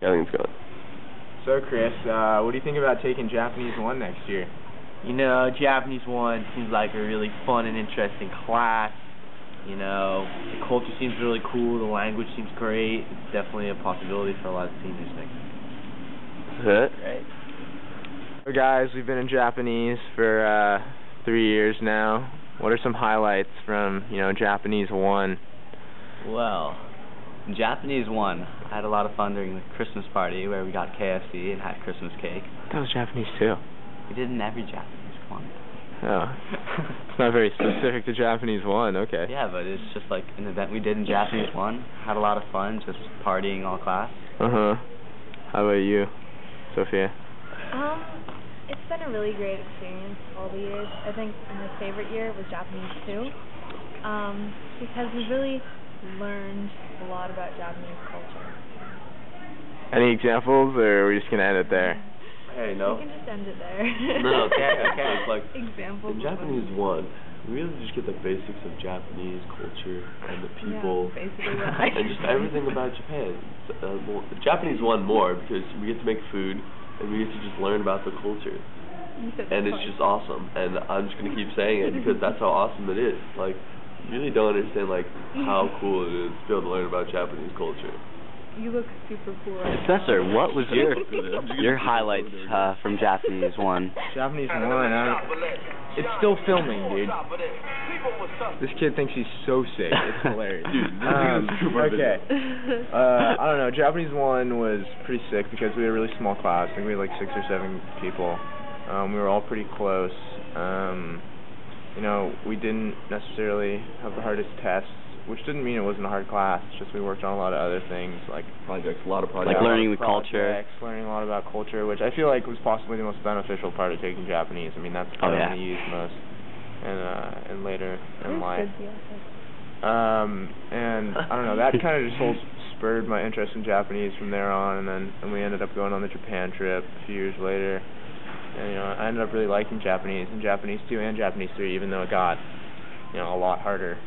Everything's going. So, Chris, what do you think about taking Japanese 1 next year? You know, Japanese 1 seems like a really fun and interesting class. You know, the culture seems really cool, the language seems great. It's definitely a possibility for a lot of seniors next year. Right? So, guys, we've been in Japanese for 3 years now. What are some highlights from, Japanese 1? Well, in Japanese 1, I had a lot of fun during the Christmas party where we got KFC and had Christmas cake. That was Japanese 2. We did in every Japanese 1. Oh. It's not very specific to Japanese 1, okay. Yeah, but it's just like an event we did in Japanese 1. Had a lot of fun just partying all class. Uh-huh. How about you, Sophia? It's been a really great experience all the years. I think my favorite year was Japanese 2, because we really learned a lot about Japanese culture. Any examples, or are we just going to end it there? Hey, no. We can just end it there. No, okay. It's like, examples. in Japanese 1, we really just get the basics of Japanese culture and the people. Yeah, basically what I and just everything about Japan. Japanese 1 more, because we get to make food, and we get to just learn about the culture. And it's just awesome. And I'm just going to keep saying it, because that's how awesome it is. Like, you really don't understand, like, how cool it is to be able to learn about Japanese culture. You look super cool. Right Professor, what was your highlights from Japanese 1? Japanese 1, it's still filming, dude. This kid thinks he's so sick. It's hilarious. Okay. I don't know. Japanese 1 was pretty sick because we had a really small class. I think we had like 6 or 7 people. We were all pretty close. We didn't necessarily have the hardest tests, which didn't mean it wasn't a hard class. It's just we worked on a lot of other things, like projects, a lot of projects. Like learning the culture. Learning a lot about culture, which I feel like was possibly the most beneficial part of taking Japanese. I mean, that's what I'm going to use most and later in life. And I don't know, that kind of just spurred my interest in Japanese from there on, and we ended up going on the Japan trip a few years later. And I ended up really liking Japanese, and Japanese 2 and Japanese 3, even though it got a lot harder.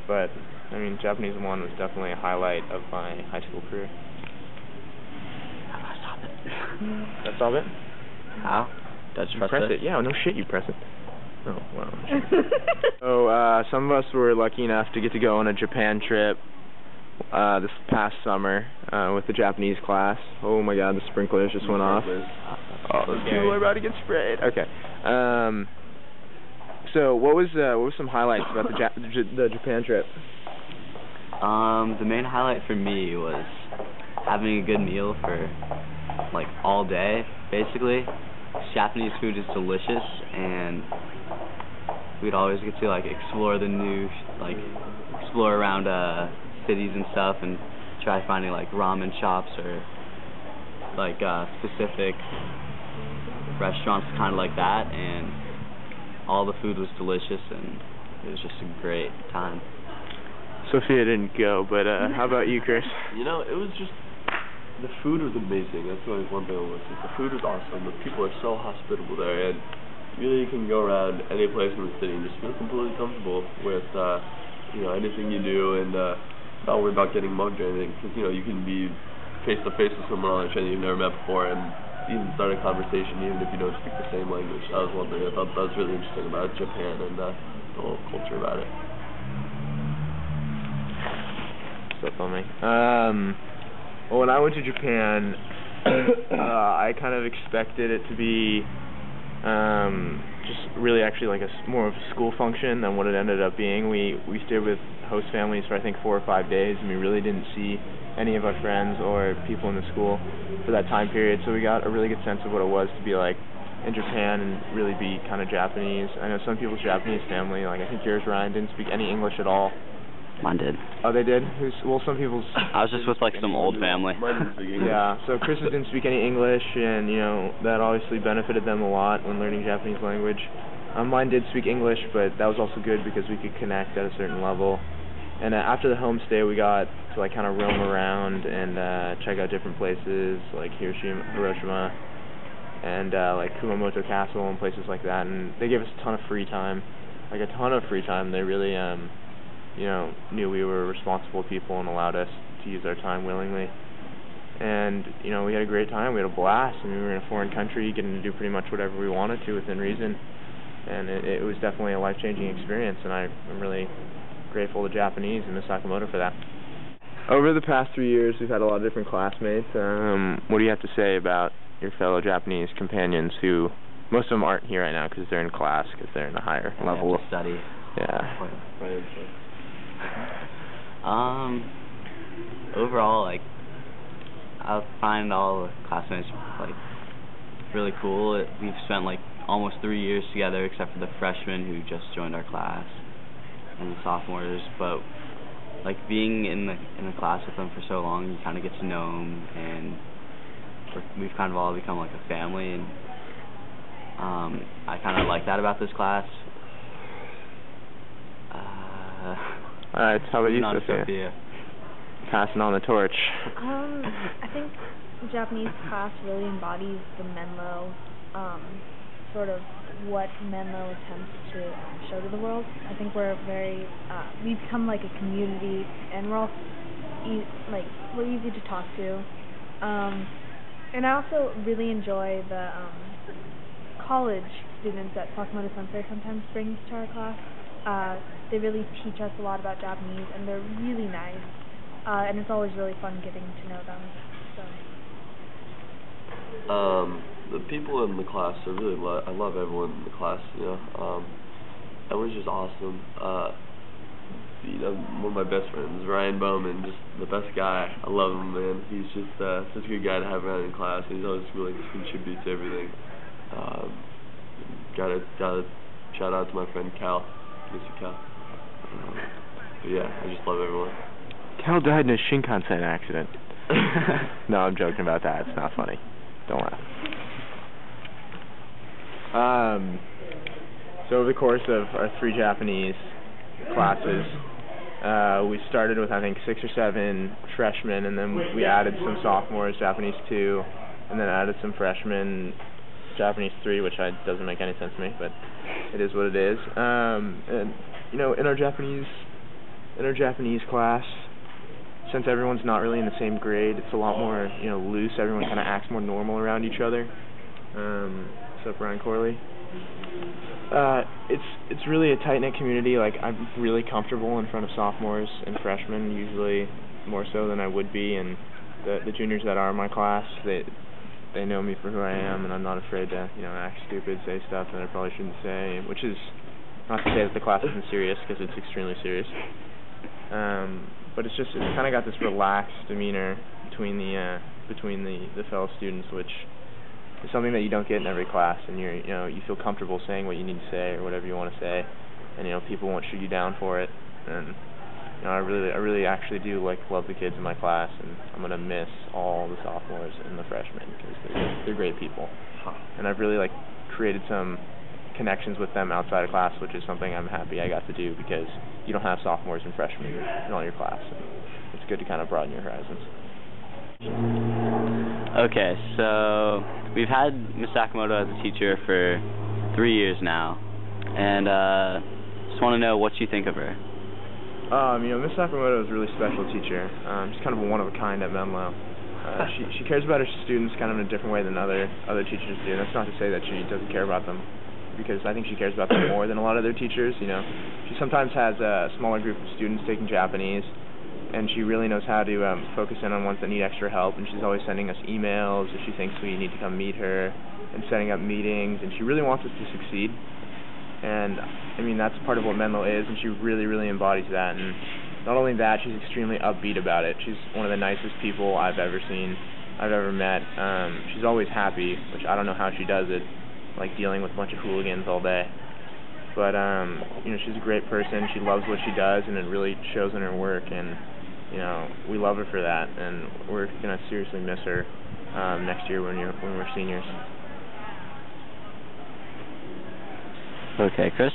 But I mean, Japanese 1 was definitely a highlight of my high school career. Stop it. That's all it? How? Did you press it? Yeah, no shit, you press it. Oh, wow. So, some of us were lucky enough to get to go on a Japan trip this past summer with the Japanese class. Oh my god, the sprinklers just went off. Oh, those people are about to get sprayed. Okay. So, what was some highlights about the Japan trip? The main highlight for me was having a good meal for like all day, basically. Japanese food is delicious, and we'd always get to like explore around cities and stuff, and try finding like ramen shops or like specific restaurants kind of like that, and all the food was delicious, and it was just a great time. Sophia didn't go, but how about you, Chris? It was just, the food was amazing. That's always one thing I want to say. The food was awesome. The people are so hospitable there, and really you can go around any place in the city and just feel completely comfortable with anything you do, and not worry about getting mugged or anything, because you can be face to face with someone on a train you've never met before, and even start a conversation even if you don't speak the same language. That was one thing I thought that was really interesting about Japan, and the whole culture about it. So funny. Well, when I went to Japan, I kind of expected it to be just really actually like more of a school function than what it ended up being. We stayed with host families for I think 4 or 5 days, and we really didn't see any of our friends or people in the school for that time period, so we got a really good sense of what it was to be like in Japan and really be kind of Japanese. I know some people's Japanese family, like I think yours, Ryan, didn't speak any English at all. Mine did. Oh, they did? Some people's... I was just with like some old family. Yeah, so Chris's didn't speak any English, and that obviously benefited them a lot when learning Japanese language. Mine did speak English, but that was also good because we could connect at a certain level. And after the homestay, we got to like kind of roam around and check out different places like Hiroshima, and like Kumamoto Castle and places like that. And they gave us a ton of free time, like a ton of free time. They really, knew we were responsible people and allowed us to use our time willingly. and we had a great time. We had a blast. I mean, we were in a foreign country, getting to do pretty much whatever we wanted to within reason, and it was definitely a life-changing experience, and I'm really grateful to Japanese and Ms. Sakamoto for that. Over the past 3 years, we've had a lot of different classmates. What do you have to say about your fellow Japanese companions who, most of them aren't here right now because they're in class, because they're in a higher level of study? Yeah. Overall, like, I find all the classmates, like, really cool. We've spent, like, almost 3 years together, except for the freshmen who just joined our class, and the sophomores, but like being in the class with them for so long, you kind of get to know them, and we've kind of all become like a family, and I kind of like that about this class. Alright, how about you, Sophia? Passing on the torch. I think the Japanese class really embodies the Menlo, sort of what Menlo attempts to show to the world. I think we're we become like a community, and we're all we're easy to talk to. And I also really enjoy the college students that Sakamoto Sensei sometimes brings to our class. They really teach us a lot about Japanese, and they're really nice. And it's always really fun getting to know them. So. The people in the class are really I love everyone in the class, everyone's just awesome. One of my best friends, Ryan Bowman, just the best guy. I love him, man. He's just such a good guy to have around in class, and he's always willing to contribute to everything. Gotta shout out to my friend Cal, Mr. Cal. But yeah, I just love everyone. Cal died in a Shinkansen accident. No, I'm joking about that. It's not funny. Don't laugh. So over the course of our 3 Japanese classes, we started with, I think, 6 or 7 freshmen, and then we added some sophomores, Japanese 2, and then added some freshmen, Japanese 3, which doesn't make any sense to me, but it is what it is. And in our Japanese class, since everyone's not really in the same grade, it's a lot more loose. Everyone kind of acts more normal around each other. What's up, Ryan Corley? It's really a tight-knit community. Like, I'm really comfortable in front of sophomores and freshmen, usually more so than I would be, and the juniors that are in my class, they know me for who I am, and I'm not afraid to act stupid, say stuff that I probably shouldn't say, which is not to say that the class isn't serious, because it's extremely serious. But it's kind of got this relaxed demeanor between the fellow students, which is something that you don't get in every class, and you feel comfortable saying what you need to say or whatever you want to say, and people won't shoot you down for it. And I really actually do love the kids in my class, and I'm gonna miss all the sophomores and the freshmen because they're great people, and I've really created some connections with them outside of class, which is something I'm happy I got to do, because you don't have sophomores and freshmen in all your class, and it's good to kind of broaden your horizons. Okay, so we've had Ms. Sakamoto as a teacher for 3 years now, and just want to know what you think of her. Ms. Sakamoto is a really special teacher. She's kind of a one-of-a-kind at Menlo. She cares about her students kind of in a different way than other teachers do. That's not to say that she doesn't care about them, because I think she cares about them more than a lot of their teachers. She sometimes has a smaller group of students taking Japanese, and she really knows how to focus in on ones that need extra help, and she's always sending us emails if she thinks we need to come meet her, and setting up meetings, and she really wants us to succeed. And I mean, that's part of what Menlo is, and she really, really embodies that. And not only that, she's extremely upbeat about it. She's one of the nicest people I've ever met. She's always happy, which I don't know how she does it, dealing with a bunch of hooligans all day. But she's a great person. She loves what she does, and it really shows in her work. And we love her for that. And we're gonna seriously miss her next year when we're seniors. Okay, Chris?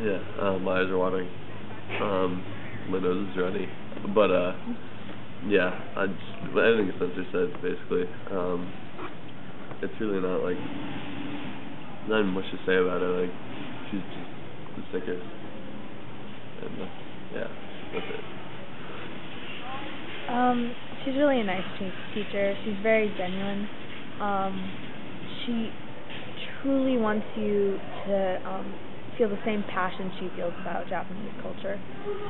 Yeah, my eyes are watering. My nose is runny. But, yeah, everything Spencer said, basically. It's really not even much to say about her. She's just the sickest. And, yeah, that's it. she's really a nice teacher. She's very genuine. She truly wants you to feel the same passion she feels about Japanese culture,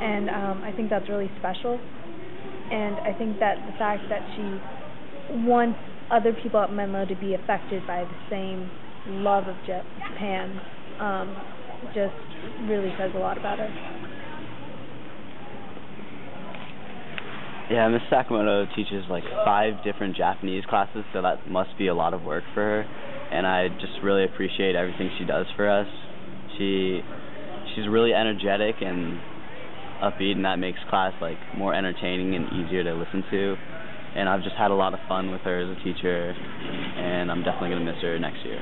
and I think that's really special. And I think that the fact that she wants other people at Menlo to be affected by the same love of Japan just really says a lot about her. Yeah, Miss Sakamoto teaches like 5 different Japanese classes, so that must be a lot of work for her. And I just really appreciate everything she does for us. She's really energetic and upbeat, and that makes class like more entertaining and easier to listen to. And I've just had a lot of fun with her as a teacher, and I'm definitely going to miss her next year.